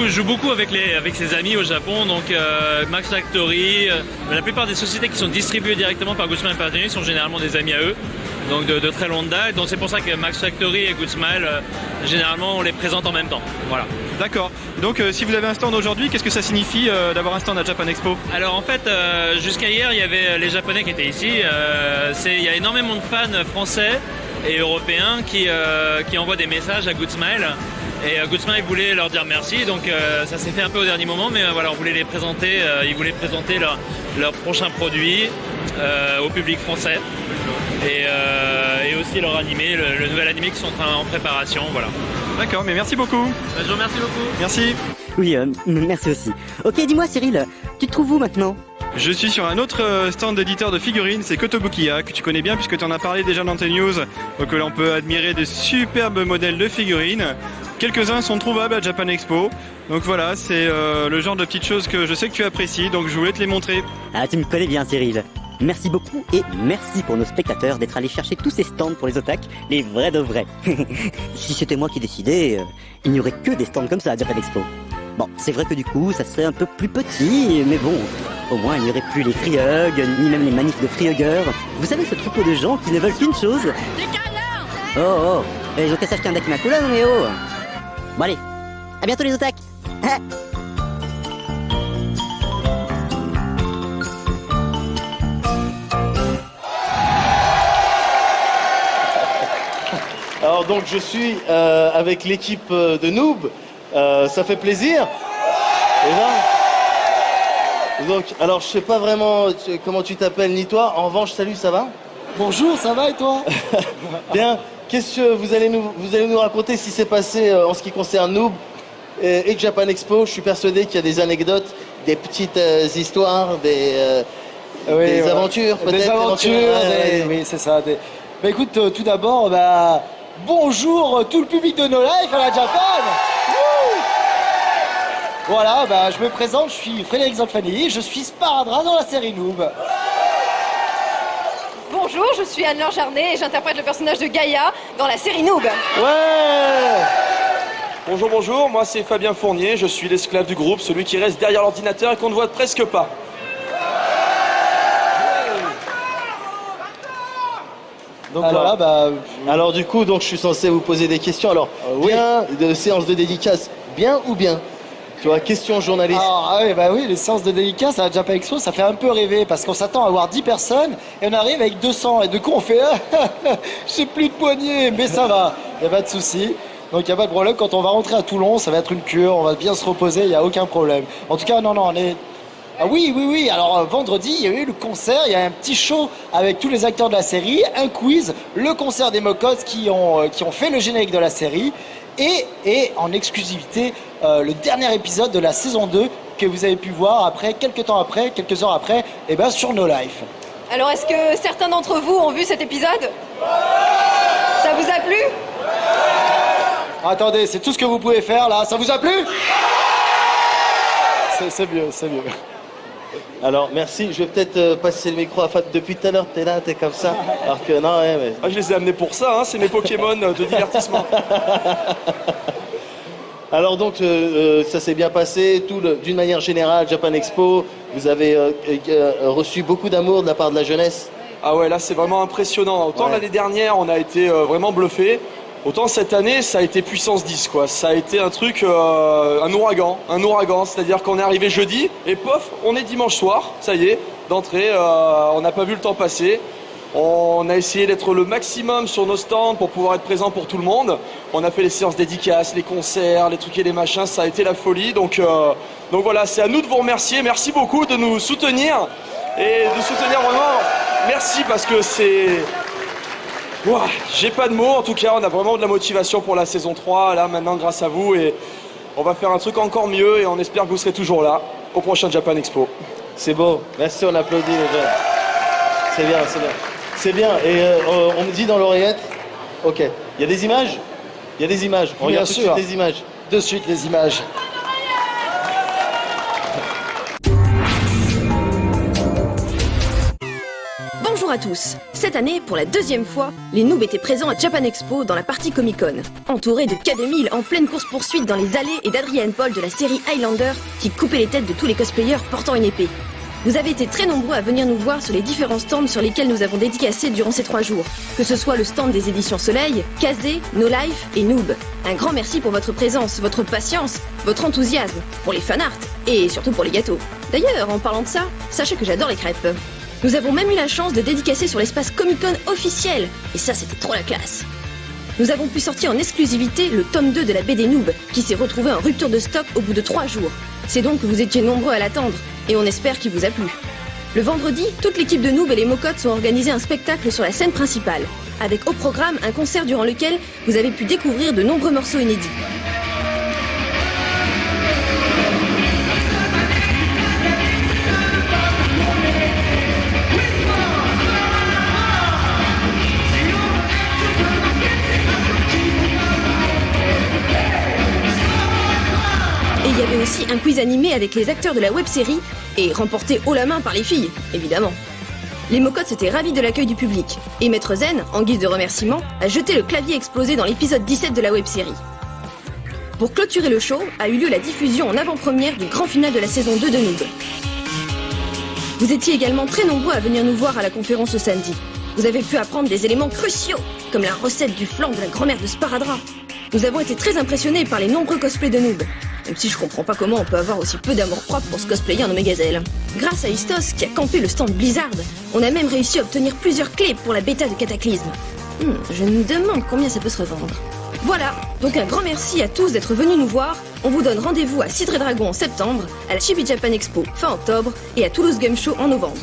joue beaucoup avec ses amis au Japon, donc Max Factory, la plupart des sociétés qui sont distribuées directement par Good Smile Partenary sont généralement des amis à eux, donc de très longue date. Donc c'est pour ça que Max Factory et Good Smile, généralement, on les présente en même temps. Voilà. D'accord. Donc si vous avez un stand aujourd'hui, qu'est-ce que ça signifie d'avoir un stand à Japan Expo? Alors en fait, jusqu'à hier, il y avait les Japonais qui étaient ici. Il y a énormément de fans français et européens qui envoient des messages à Good Smile. Et Good Smile voulait leur dire merci, donc ça s'est fait un peu au dernier moment, mais voilà, on voulait les présenter, ils voulaient présenter leur prochain produit au public français. Et aussi leur animé, le nouvel animé qui sont en préparation, voilà. D'accord, mais merci beaucoup. Je vous remercie beaucoup. Merci. Oui, merci aussi. Ok, dis-moi Cyril, tu te trouves où maintenant? Je suis sur un autre stand d'éditeur de figurines, c'est Kotobukiya, que tu connais bien puisque tu en as parlé déjà dans tes news. Donc là on peut admirer des superbes modèles de figurines. Quelques-uns sont trouvables à Japan Expo. Donc voilà, c'est le genre de petites choses que je sais que tu apprécies, donc je voulais te les montrer. Ah, tu me connais bien Cyril. Merci beaucoup et merci pour nos spectateurs d'être allés chercher tous ces stands pour les otak, les vrais de vrais. Si c'était moi qui décidais, il n'y aurait que des stands comme ça à Japan Expo. Bon, c'est vrai que du coup, ça serait un peu plus petit, mais bon, au moins il n'y aurait plus les free hugs, ni même les manifs de free huggers. Vous savez, ce troupeau de gens qui ne veulent qu'une chose. Oh, ils ont qu'à s'acheter un dakimakura, non mais oh. Bon allez, à bientôt les otak. Alors donc je suis avec l'équipe de Noob, ça fait plaisir. Et là, donc, alors je sais pas vraiment comment tu t'appelles ni toi, en revanche salut, ça va? Bonjour, ça va et toi? Bien, qu'est-ce que vous allez nous raconter ce qui s'est passé en ce qui concerne Noob et Japan Expo? Je suis persuadé qu'il y a des anecdotes, des petites histoires, des aventures peut-être. Des aventures, oui c'est ça. Bah écoute, tout d'abord, bonjour tout le public de No Life à la Japan. Voilà, je me présente, je suis Frédéric Zanfani, je suis Sparadra dans la série Noob. Bonjour, je suis Anne-Laure Jarnet et j'interprète le personnage de Gaïa dans la série Noob. Ouais. Bonjour, moi c'est Fabien Fournier, je suis l'esclave du groupe, celui qui reste derrière l'ordinateur et qu'on ne voit presque pas. Donc alors du coup, je suis censé vous poser des questions. Alors, bien de séance de dédicace, bien ou bien? Tu vois, question journaliste. Oui, les séances de dédicace à la Japan Expo, ça fait un peu rêver parce qu'on s'attend à avoir 10 personnes et on arrive avec 200 et du coup on fait j'ai plus de poignée, mais ça va, il n'y a pas de souci. Donc il n'y a pas de problème, quand on va rentrer à Toulon, ça va être une cure, on va bien se reposer, il n'y a aucun problème. En tout cas, non, on est... Ah oui, alors vendredi, il y a eu le concert, il y a un petit show avec tous les acteurs de la série, un quiz, le concert des Mocots qui ont fait le générique de la série et en exclusivité, le dernier épisode de la saison 2 que vous avez pu voir quelques heures après, sur No Life. Alors est-ce que certains d'entre vous ont vu cet épisode? Ça vous a plu? Attendez, c'est tout ce que vous pouvez faire là, ça vous a plu? C'est mieux. Alors merci, je vais peut-être passer le micro à Fat. Depuis tout à l'heure, t'es là, t'es comme ça. Alors que non, mais... je les ai amenés pour ça, c'est mes Pokémon de divertissement. Alors donc, ça s'est bien passé, d'une manière générale, Japan Expo, vous avez reçu beaucoup d'amour de la part de la jeunesse. Ah ouais, là c'est vraiment impressionnant. Autant l'année dernière, on a été vraiment bluffés. Autant cette année, ça a été puissance 10, quoi. Ça a été un truc, un ouragan, c'est-à-dire qu'on est arrivé jeudi, et pof, on est dimanche soir, ça y est, d'entrée, on n'a pas vu le temps passer. On a essayé d'être le maximum sur nos stands pour pouvoir être présent pour tout le monde. On a fait les séances dédicaces, les concerts, les trucs et les machins, ça a été la folie. Donc voilà, c'est à nous de vous remercier. Merci beaucoup de nous soutenir, et de soutenir vraiment, merci parce que c'est... Ouah, j'ai pas de mots, en tout cas on a vraiment de la motivation pour la saison 3 là maintenant grâce à vous, et on va faire un truc encore mieux et on espère que vous serez toujours là au prochain Japan Expo. C'est beau, merci, on applaudit les jeunes. C'est bien, et on me dit dans l'oreillette, ok, il y a des images, on regarde tout de suite les images. De suite les images. Bonjour à tous. Cette année, pour la deuxième fois, les noobs étaient présents à Japan Expo dans la partie Comic-Con, entourés de K2000 en pleine course-poursuite dans les allées et d'Adrian Paul de la série Highlander qui coupait les têtes de tous les cosplayers portant une épée. Vous avez été très nombreux à venir nous voir sur les différents stands sur lesquels nous avons dédicacé durant ces 3 jours, que ce soit le stand des éditions Soleil, Kazé, No Life et Noob. Un grand merci pour votre présence, votre patience, votre enthousiasme, pour les fanarts et surtout pour les gâteaux. D'ailleurs, en parlant de ça, sachez que j'adore les crêpes. Nous avons même eu la chance de dédicacer sur l'espace Comic-Con officiel, et ça c'était trop la classe. Nous avons pu sortir en exclusivité le tome 2 de la BD Noob, qui s'est retrouvé en rupture de stock au bout de 3 jours. C'est donc que vous étiez nombreux à l'attendre, et on espère qu'il vous a plu. Le vendredi, toute l'équipe de Noob et les Mocottes ont organisé un spectacle sur la scène principale, avec au programme un concert durant lequel vous avez pu découvrir de nombreux morceaux inédits. Il y avait aussi un quiz animé avec les acteurs de la web-série et remporté haut la main par les filles, évidemment. Les Mocottes étaient ravis de l'accueil du public et Maître Zen, en guise de remerciement, a jeté le clavier explosé dans l'épisode 17 de la web-série. Pour clôturer le show, a eu lieu la diffusion en avant-première du grand final de la saison 2 de Noob. Vous étiez également très nombreux à venir nous voir à la conférence ce samedi. Vous avez pu apprendre des éléments cruciaux, comme la recette du flan de la grand-mère de Sparadra. Nous avons été très impressionnés par les nombreux cosplays de Noob, même si je comprends pas comment on peut avoir aussi peu d'amour-propre pour se cosplayer en Omegazelle. Grâce à Istos, qui a campé le stand Blizzard, on a même réussi à obtenir plusieurs clés pour la bêta de Cataclysme. Je me demande combien ça peut se revendre. Voilà, donc un grand merci à tous d'être venus nous voir. On vous donne rendez-vous à Cidre et Dragon en septembre, à la Chibi Japan Expo fin octobre et à Toulouse Game Show en novembre.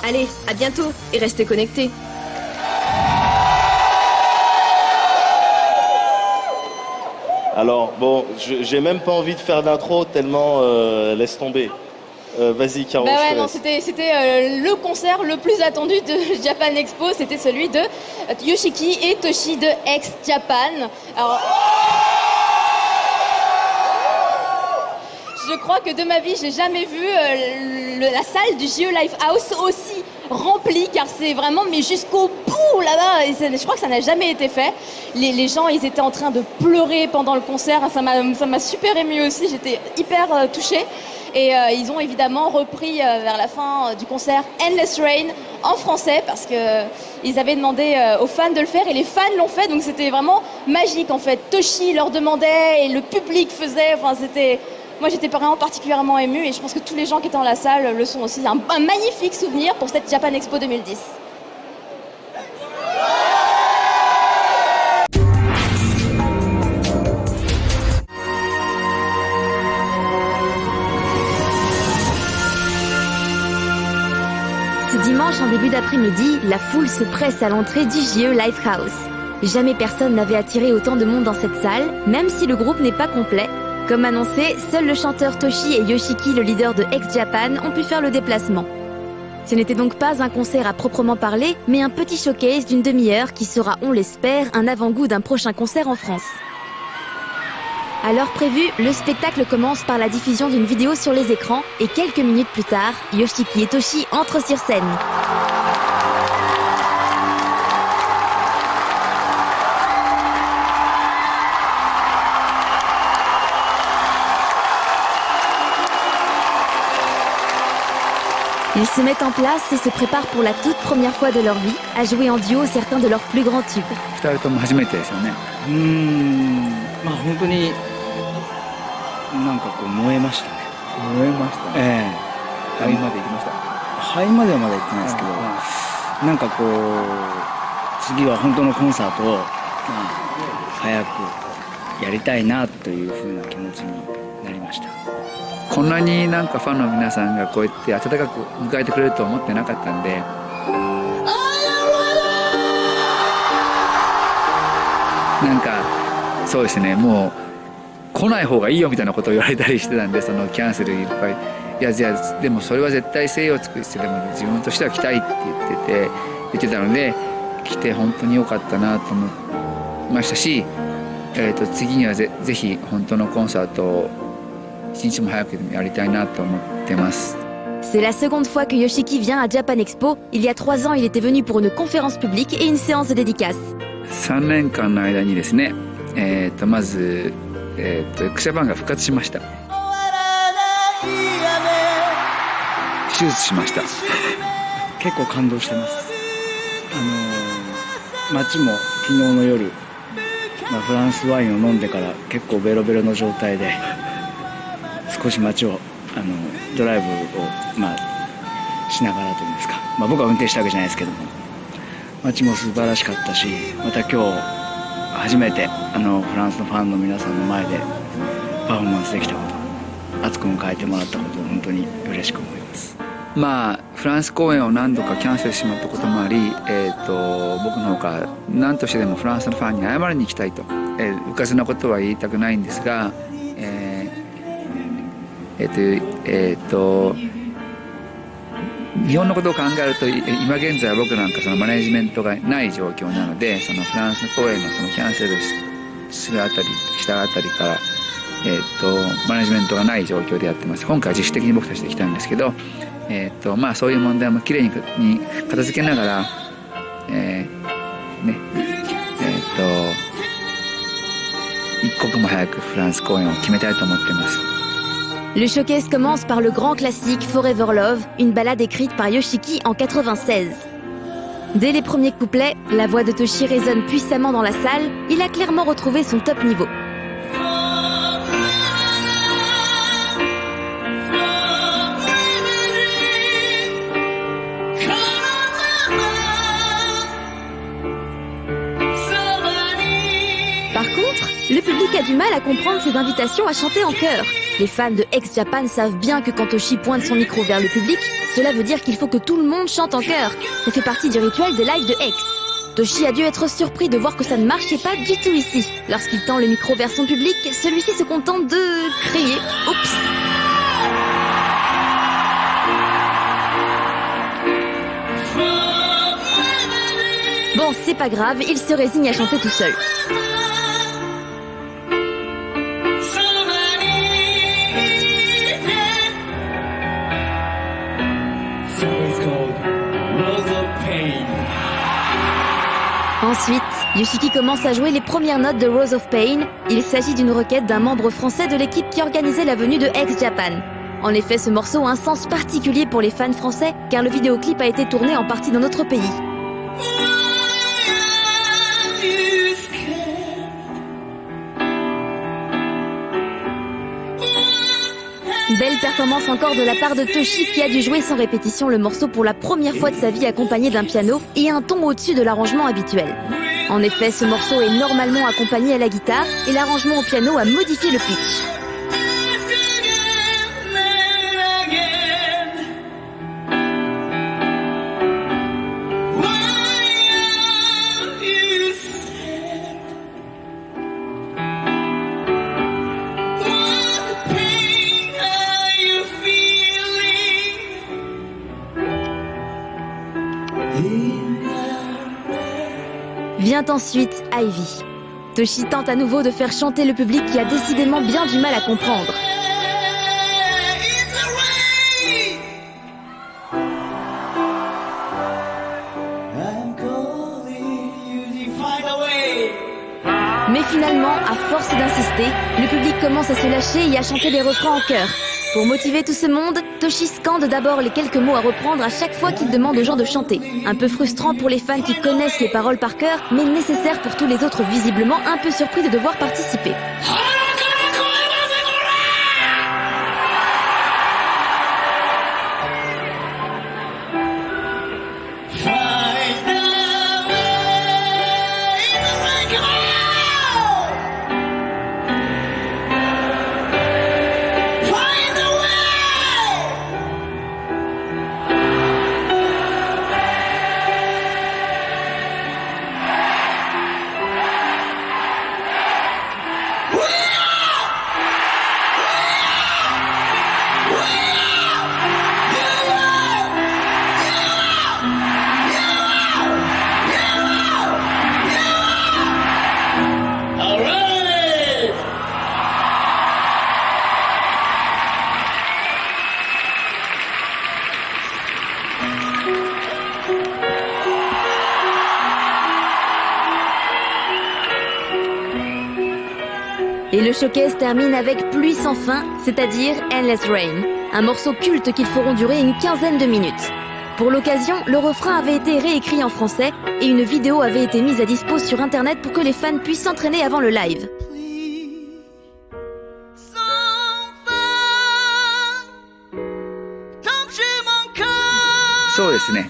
Allez, à bientôt et restez connectés. Alors bon, j'ai même pas envie de faire d'intro tellement laisse tomber. Vas-y, Caro. Bah ouais, non, c'était le concert le plus attendu de Japan Expo, c'était celui de Yoshiki et Toshi de X Japan. Alors, je crois que de ma vie, j'ai jamais vu la salle du JE Lifehouse aussi remplie, car c'est vraiment, mais jusqu'au bout là-bas, et je crois que ça n'a jamais été fait. Les gens, ils étaient en train de pleurer pendant le concert, ça m'a super émue aussi, j'étais hyper touchée. Et ils ont évidemment repris vers la fin du concert Endless Rain en français, parce qu'ils avaient demandé aux fans de le faire, et les fans l'ont fait, donc c'était vraiment magique en fait. Toshi leur demandait, et le public faisait, enfin c'était... Moi, j'étais vraiment particulièrement émue et je pense que tous les gens qui étaient dans la salle le sont aussi. Un magnifique souvenir pour cette Japan Expo 2010. Ce dimanche, en début d'après-midi, la foule se presse à l'entrée du JE Lifehouse. Jamais personne n'avait attiré autant de monde dans cette salle, même si le groupe n'est pas complet. Comme annoncé, seuls le chanteur Toshi et Yoshiki, le leader de X Japan, ont pu faire le déplacement. Ce n'était donc pas un concert à proprement parler, mais un petit showcase d'une demi-heure qui sera, on l'espère, un avant-goût d'un prochain concert en France. À l'heure prévue, le spectacle commence par la diffusion d'une vidéo sur les écrans et quelques minutes plus tard, Yoshiki et Toshi entrent sur scène. Ils se mettent en place et se préparent pour la toute première fois de leur vie à jouer en duo certains de leurs plus grands tubes. 2人とも初めてですよね。まあ本当になんかこう燃えましたね。燃えましたね。肺まで行きました。肺まではまだ行ってないですけど、なんかこう次は本当のコンサートを早くやりたいなというふうな気持ちになりました。こんなになんかファンの皆さんがこうやって温かく迎えてくれると思ってなかったんで、なんかそうですね、もう来ない方がいいよみたいなことを言われたりしてたんで、そのキャンセルいっぱい、いやでもそれは絶対精を尽くしてでも自分としては来たいって言ってたので、来て本当に良かったなと思いましたし、次にはぜひ本当のコンサートを C'est la seconde fois que Yoshiki vient à Japan Expo. Il y a 3 ans, il était venu pour une conférence publique et une séance de dédicace. 3年間の間にですね、まず、Xジャパンが復活しました。手術しました。結構感動してます。街も昨日の夜、フランスワインを飲んでから結構ベロベロの状態で。 少し街をドライブをしながらというんですか、僕は運転したわけじゃないですけども、街も素晴らしかったし、また今日初めてフランスのファンの皆さんの前でパフォーマンスできたこと、熱く迎えてもらったことを本当に嬉しく思います。フランス公演を何度かキャンセルしてしまったこともあり、僕の方から何としてでもフランスのファンに謝りに行きたいと、うかつなことは言いたくないんですが。 日本のことを考えると今現在は僕なんかそのマネジメントがない状況なので、そのフランスの公演のそのキャンセルしたあたりからマネジメントがない状況でやってます。今回は自主的に僕たちで来たんですけど、そういう問題もきれいに片付けながら一刻も早くフランス公演を決めたいと思っています。 Le showcase commence par le grand classique Forever Love, une ballade écrite par Yoshiki en 96. Dès les premiers couplets, la voix de Toshi résonne puissamment dans la salle, il a clairement retrouvé son top niveau. Par contre, le public a du mal à comprendre ses invitations à chanter en chœur. Les fans de X Japan savent bien que quand Toshi pointe son micro vers le public, cela veut dire qu'il faut que tout le monde chante en chœur. Ça fait partie du rituel des lives de X. Toshi a dû être surpris de voir que ça ne marchait pas du tout ici. Lorsqu'il tend le micro vers son public, celui-ci se contente de crier « Oups !» finalement c'est pas grave, il se résigne à chanter tout seul. Ensuite, Yoshiki commence à jouer les premières notes de Rose of Pain. Il s'agit d'une requête d'un membre français de l'équipe qui organisait la venue de X-Japan. En effet, ce morceau a un sens particulier pour les fans français, car le vidéoclip a été tourné en partie dans notre pays. Belle performance encore de la part de Toshi qui a dû jouer sans répétition le morceau pour la première fois de sa vie accompagné d'un piano et un ton au-dessus de l'arrangement habituel. En effet, ce morceau est normalement accompagné à la guitare et l'arrangement au piano a modifié le pitch. Vient ensuite Ivy. Toshi tente à nouveau de faire chanter le public qui a décidément bien du mal à comprendre. Mais finalement, à force d'insister, le public commence à se lâcher et à chanter des refrains en chœur. Pour motiver tout ce monde, Toshi scande d'abord les quelques mots à reprendre à chaque fois qu'il demande aux gens de chanter. Un peu frustrant pour les fans qui connaissent les paroles par cœur, mais nécessaire pour tous les autres visiblement un peu surpris de devoir participer. Et le showcase termine avec Pluie sans fin, c'est-à-dire Endless Rain, un morceau culte qu'ils feront durer une quinzaine de minutes. Pour l'occasion, le refrain avait été réécrit en français et une vidéo avait été mise à dispo sur internet pour que les fans puissent s'entraîner avant le live.そうですね。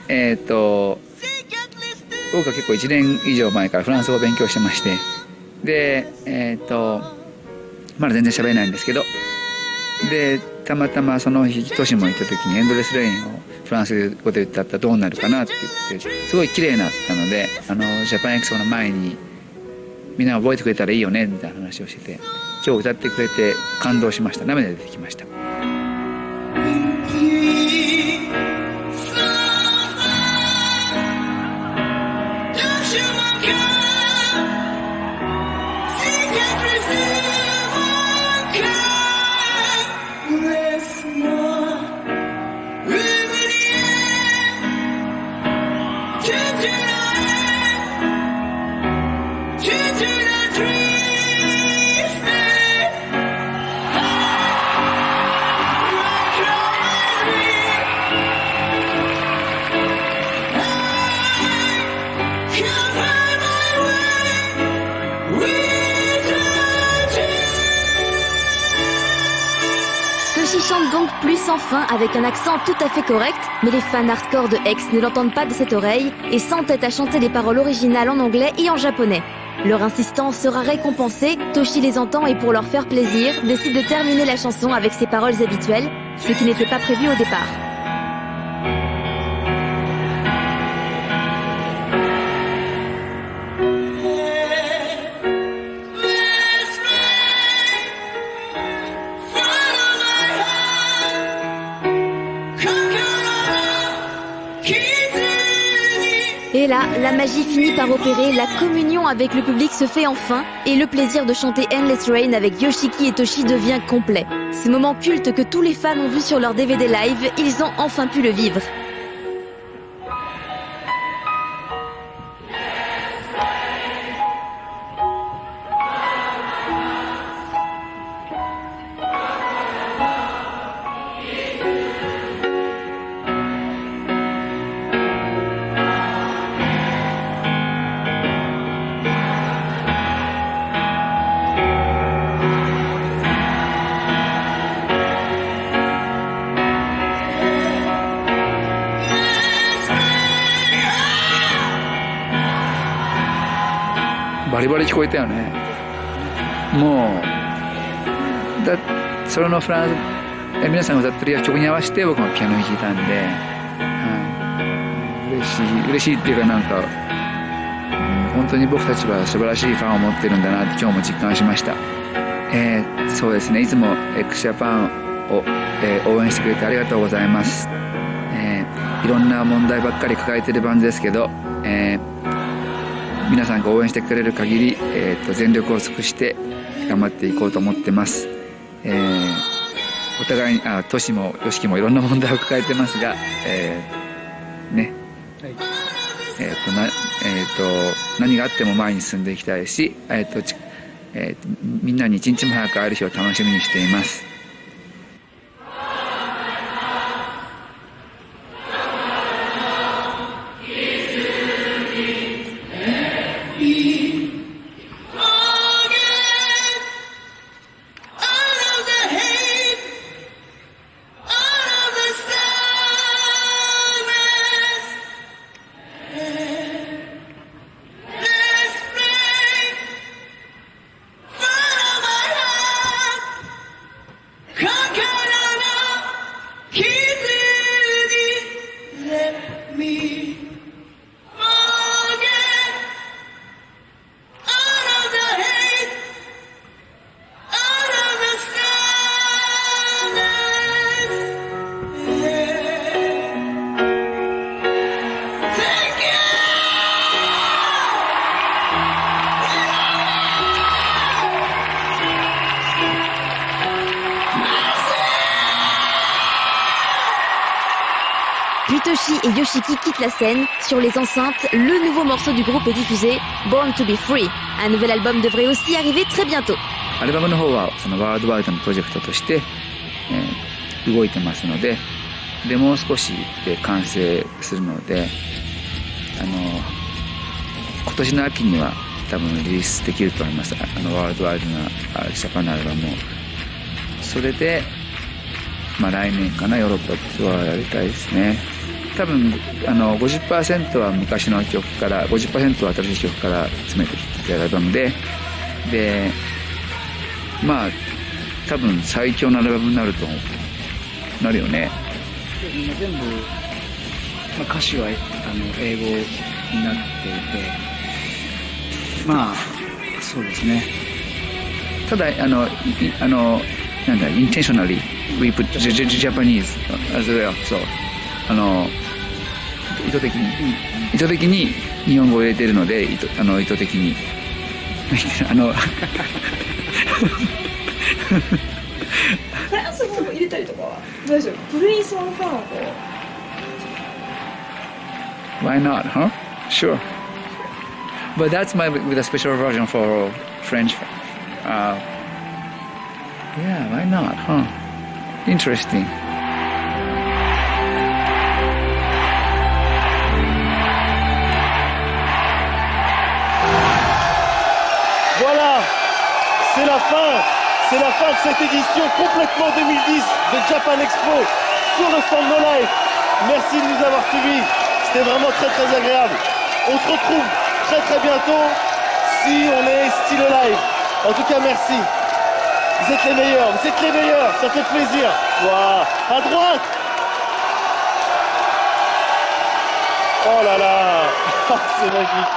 僕は結構1年以上前からフランス語を勉強してまして、で、まだ全然喋れないんですけど、で、たまたまその日、都市も行った時にエンドレスレインをフランス語で歌ったらどうなるかなって言って、すごい綺麗になったので、ジャパンエクスポの前にみんな覚えてくれたらいいよねみたいな話をしてて、今日歌ってくれて感動しました。涙出てきました。Chante donc Pluie sans fin avec un accent tout à fait correct, mais les fans hardcore de X ne l'entendent pas de cette oreille et s'entêtent à chanter les paroles originales en anglais et en japonais. Leur insistance sera récompensée, Toshi les entend et pour leur faire plaisir, décide de terminer la chanson avec ses paroles habituelles, ce qui n'était pas prévu au départ. Et là, la magie finit par opérer, la communion avec le public se fait enfin, et le plaisir de chanter Endless Rain avec Yoshiki et Toshi devient complet. Ces moments cultes que tous les fans ont vus sur leur DVD live, ils ont enfin pu le vivre.バリバリ聞こえたよね。もうそれのフランス皆さんが歌ってる曲に合わせて僕もピアノ弾いたんで、嬉しいっていうかなんか、本当に僕たちは素晴らしいファンを持ってるんだなって今日も実感しました。そうですね、いつも XJAPAN を、応援してくれてありがとうございます。いろんな問題ばっかり抱えてるバンドですけど、皆さんが応援してくれる限り、全力を尽くして頑張っていこうと思ってます。お互いにトシもヨシキもいろんな問題を抱えてますが、ね、何があっても前に進んでいきたいし、みんなに一日も早く会える日を楽しみにしています。Puis Toshi et Yoshiki quittent la scène. Sur les enceintes, le nouveau morceau du groupe est diffusé, Born to be Free. Un nouvel album devrait aussi arriver très bientôt. アルバムの方はそのワールドワイドのプロジェクトとして、動いてますので、もう少しで完成するので、今年の秋には多分リリースできると思います。ワールドワイドなジャパンのアルバムを。それで、来年かな、ヨーロッパツアーやりたいですね。多分50% は昔の曲から 50% は新しい曲から詰めてきてたアルバムで、多分最強のアルバムになるとなるよね。全部、歌詞は英語になっていて、そうですね。ただintentionally we put Japanese as well. So 意図的に日本語を入れてるので、意図的にフランス語を入れたりとかはどうでしょう。古いソンファンを Why not, huh? Sure. But that's with a special version for French. Yeah, why not, huh? Interesting. Voilà, c'est la fin de cette édition complètement 2010 de Japan Expo sur le stand No Life. Merci de nous avoir suivis, c'était vraiment très très agréable. On se retrouve très très bientôt si on est still alive. En tout cas, merci. Vous êtes les meilleurs, ça fait plaisir. Voilà. À droite. Oh là là, c'est magique.